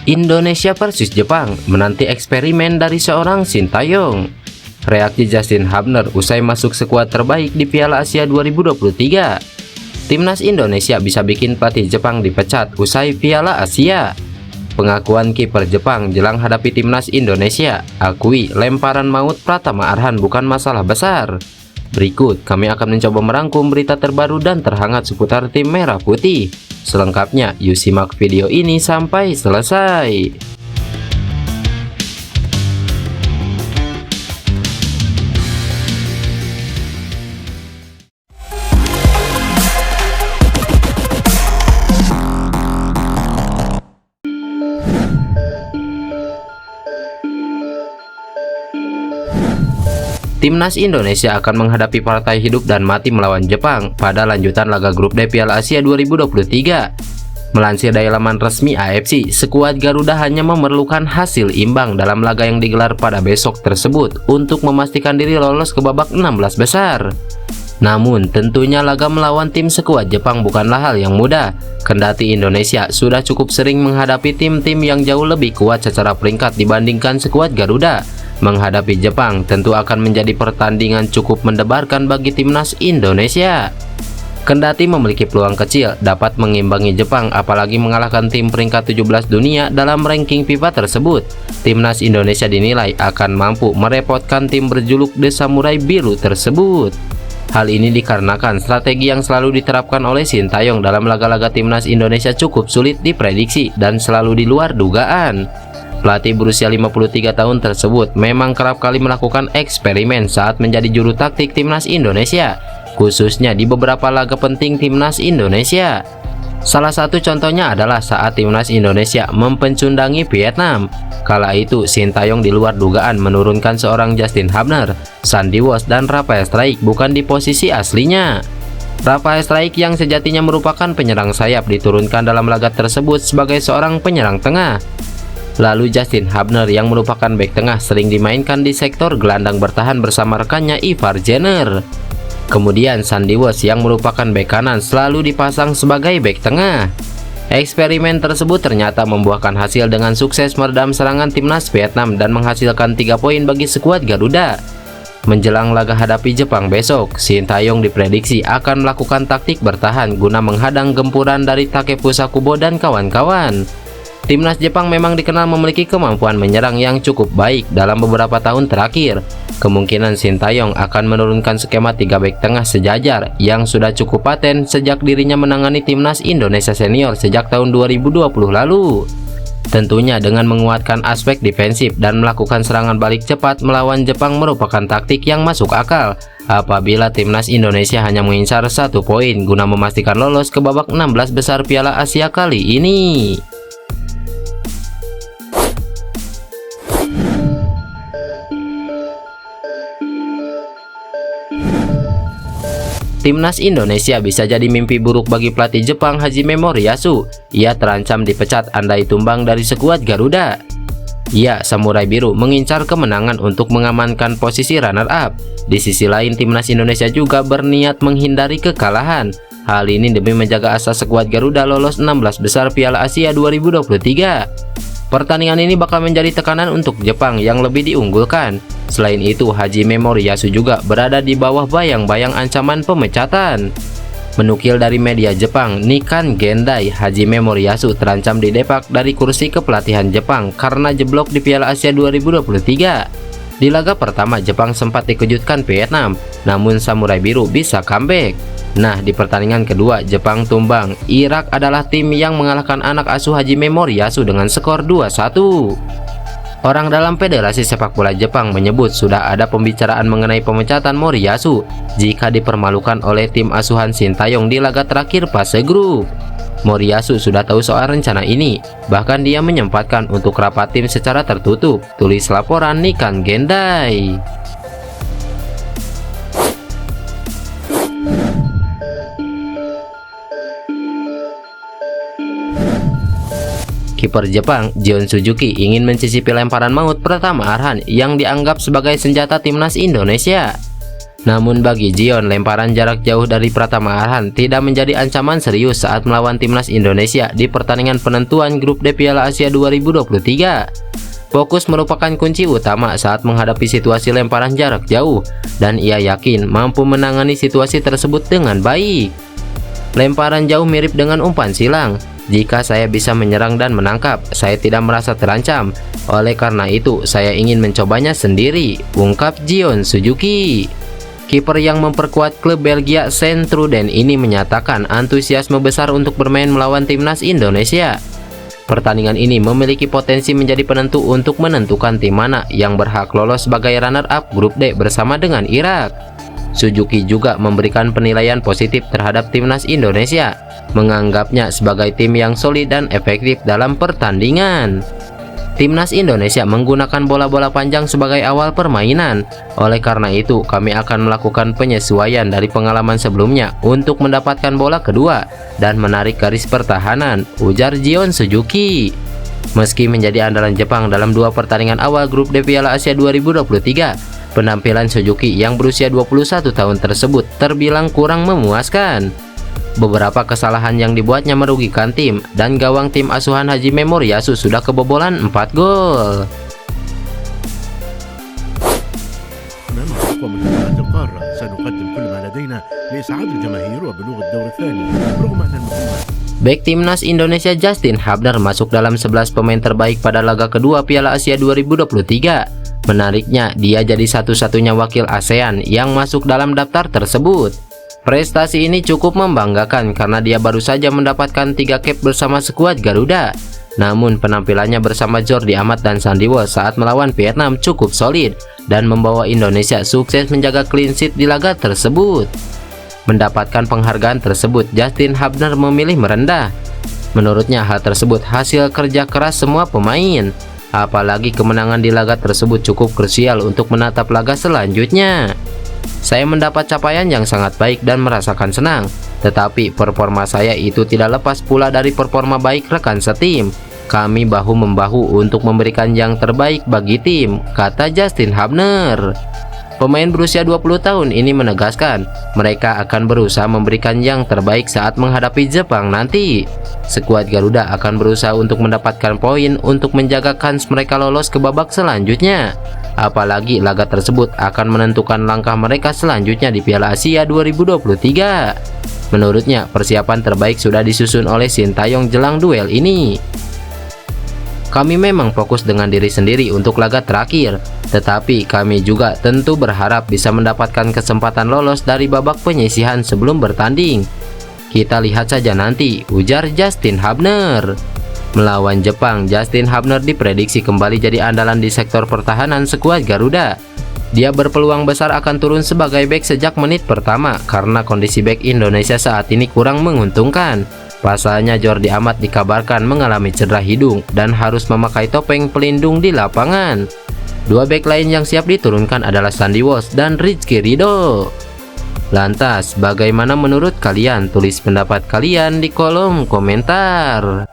Indonesia versus Jepang menanti eksperimen dari seorang Sintayong. Reaksi Justin Hubner usai masuk skuad terbaik di Piala Asia 2023. Timnas Indonesia bisa bikin pelatih Jepang dipecat usai Piala Asia. Pengakuan kiper Jepang jelang hadapi timnas Indonesia, akui lemparan maut Pratama Arhan bukan masalah besar. Berikut kami akan mencoba merangkum berita terbaru dan terhangat seputar tim merah putih. Selengkapnya yuk simak video ini sampai selesai. Timnas Indonesia akan menghadapi partai hidup dan mati melawan Jepang pada lanjutan laga grup D Piala Asia 2023. Melansir dari laman resmi AFC, skuad Garuda hanya memerlukan hasil imbang dalam laga yang digelar pada besok tersebut untuk memastikan diri lolos ke babak 16 besar. Namun tentunya laga melawan tim skuad Jepang bukanlah hal yang mudah, kendati Indonesia sudah cukup sering menghadapi tim-tim yang jauh lebih kuat secara peringkat dibandingkan skuad Garuda. Menghadapi Jepang tentu akan menjadi pertandingan cukup mendebarkan bagi timnas Indonesia. Kendati memiliki peluang kecil dapat mengimbangi Jepang apalagi mengalahkan tim peringkat 17 dunia dalam ranking FIFA tersebut, timnas Indonesia dinilai akan mampu merepotkan tim berjuluk The Samurai Biru tersebut. Hal ini dikarenakan strategi yang selalu diterapkan oleh Sintayong dalam laga-laga timnas Indonesia cukup sulit diprediksi dan selalu di luar dugaan. Pelatih berusia 53 tahun tersebut memang kerap kali melakukan eksperimen saat menjadi juru taktik timnas Indonesia, khususnya di beberapa laga penting timnas Indonesia. Salah satu contohnya adalah saat timnas Indonesia mempencundangi Vietnam. Kala itu Sintayong di luar dugaan menurunkan seorang Justin Hubner, Sandy Walsh dan Rafael Struijk bukan di posisi aslinya. Rafael Struijk yang sejatinya merupakan penyerang sayap diturunkan dalam laga tersebut sebagai seorang penyerang tengah. Lalu Justin Hubner yang merupakan bek tengah sering dimainkan di sektor gelandang bertahan bersama rekannya Ivar Jenner. Kemudian Sandy Walsh yang merupakan bek kanan selalu dipasang sebagai bek tengah. Eksperimen tersebut ternyata membuahkan hasil dengan sukses meredam serangan timnas Vietnam dan menghasilkan 3 poin bagi skuad Garuda. Menjelang laga hadapi Jepang besok, Sintayong diprediksi akan melakukan taktik bertahan guna menghadang gempuran dari Takefusa Kubo dan kawan-kawan. Timnas Jepang memang dikenal memiliki kemampuan menyerang yang cukup baik dalam beberapa tahun terakhir. Kemungkinan Sintayong akan menurunkan skema 3 bek tengah sejajar yang sudah cukup paten sejak dirinya menangani timnas Indonesia senior sejak tahun 2020 lalu. Tentunya dengan menguatkan aspek defensif dan melakukan serangan balik cepat melawan Jepang merupakan taktik yang masuk akal apabila timnas Indonesia hanya mengincar 1 poin guna memastikan lolos ke babak 16 besar Piala Asia kali ini. Timnas Indonesia bisa jadi mimpi buruk bagi pelatih Jepang Hajime Moriyasu. Ia terancam dipecat andai tumbang dari skuad Garuda. Ya, Samurai Biru mengincar kemenangan untuk mengamankan posisi runner-up. Di sisi lain, timnas Indonesia juga berniat menghindari kekalahan. Hal ini demi menjaga asa skuad Garuda lolos 16 besar Piala Asia 2023. Pertandingan ini bakal menjadi tekanan untuk Jepang yang lebih diunggulkan. Selain itu, Hajime Moriyasu juga berada di bawah bayang-bayang ancaman pemecatan. Menukil dari media Jepang, Nikkan Gendai, Hajime Moriyasu terancam didepak dari kursi kepelatihan Jepang karena jeblok di Piala Asia 2023. Di laga pertama, Jepang sempat dikejutkan Vietnam, namun Samurai Biru bisa comeback. Nah, di pertandingan kedua, Jepang tumbang. Irak adalah tim yang mengalahkan anak asuh Hajime Moriyasu dengan skor 2-1. Orang dalam Federasi Sepak Bola Jepang menyebut sudah ada pembicaraan mengenai pemecatan Moriyasu jika dipermalukan oleh tim asuhan Sintayong di laga terakhir fase grup. Moriyasu sudah tahu soal rencana ini, bahkan dia menyempatkan untuk rapat tim secara tertutup, tulis laporan Nikkan Gendai. Kiper Jepang, Gion Suzuki ingin mencicipi lemparan maut Pratama Arhan yang dianggap sebagai senjata timnas Indonesia. Namun bagi Zion, lemparan jarak jauh dari Pratama Arhan tidak menjadi ancaman serius saat melawan timnas Indonesia di pertandingan penentuan grup D Piala Asia 2023. Fokus merupakan kunci utama saat menghadapi situasi lemparan jarak jauh, dan ia yakin mampu menangani situasi tersebut dengan baik. Lemparan jauh mirip dengan umpan silang. Jika saya bisa menyerang dan menangkap, saya tidak merasa terancam. Oleh karena itu, saya ingin mencobanya sendiri, ungkap Zion Suzuki. Kiper yang memperkuat klub Belgia Sint-Truiden ini menyatakan antusiasme besar untuk bermain melawan timnas Indonesia. Pertandingan ini memiliki potensi menjadi penentu untuk menentukan tim mana yang berhak lolos sebagai runner-up grup D bersama dengan Irak. Suzuki juga memberikan penilaian positif terhadap timnas Indonesia, menganggapnya sebagai tim yang solid dan efektif dalam pertandingan. Timnas Indonesia menggunakan bola-bola panjang sebagai awal permainan. Oleh karena itu, kami akan melakukan penyesuaian dari pengalaman sebelumnya untuk mendapatkan bola kedua dan menarik garis pertahanan, ujar Zion Suzuki. Meski menjadi andalan Jepang dalam 2 pertandingan awal grup D Piala Asia 2023, penampilan Suzuki yang berusia 21 tahun tersebut terbilang kurang memuaskan. Beberapa kesalahan yang dibuatnya merugikan tim, dan gawang tim asuhan Hajime Moriyasu sudah kebobolan 4 gol. Bek timnas Indonesia Justin Hubner masuk dalam 11 pemain terbaik pada laga kedua Piala Asia 2023. Menariknya, dia jadi satu-satunya wakil ASEAN yang masuk dalam daftar tersebut. Prestasi ini cukup membanggakan karena dia baru saja mendapatkan 3 cap bersama skuad Garuda. Namun penampilannya bersama Jordi Amat dan Sandy Walsh saat melawan Vietnam cukup solid dan membawa Indonesia sukses menjaga clean sheet di laga tersebut. Mendapatkan penghargaan tersebut, Justin Hubner memilih merendah. Menurutnya hal tersebut hasil kerja keras semua pemain. Apalagi kemenangan di laga tersebut cukup krusial untuk menatap laga selanjutnya. Saya mendapat capaian yang sangat baik dan merasakan senang, tetapi performa saya itu tidak lepas pula dari performa baik rekan setim. Kami bahu-membahu untuk memberikan yang terbaik bagi tim, kata Justin Hubner. Pemain berusia 20 tahun ini menegaskan mereka akan berusaha memberikan yang terbaik saat menghadapi Jepang nanti. Skuad Garuda akan berusaha untuk mendapatkan poin untuk menjaga kans mereka lolos ke babak selanjutnya. Apalagi laga tersebut akan menentukan langkah mereka selanjutnya di Piala Asia 2023. Menurutnya, persiapan terbaik sudah disusun oleh Sintayong jelang duel ini. Kami memang fokus dengan diri sendiri untuk laga terakhir, tetapi kami juga tentu berharap bisa mendapatkan kesempatan lolos dari babak penyisihan sebelum bertanding. Kita lihat saja nanti, ujar Justin Hubner. Melawan Jepang, Justin Hubner diprediksi kembali jadi andalan di sektor pertahanan skuad Garuda. Dia berpeluang besar akan turun sebagai bek sejak menit pertama karena kondisi bek Indonesia saat ini kurang menguntungkan. Pasalnya Jordi Amat dikabarkan mengalami cedera hidung dan harus memakai topeng pelindung di lapangan. 2 bek lain yang siap diturunkan adalah Sandy Walsh dan Rizky Ridho. Lantas, bagaimana menurut kalian? Tulis pendapat kalian di kolom komentar.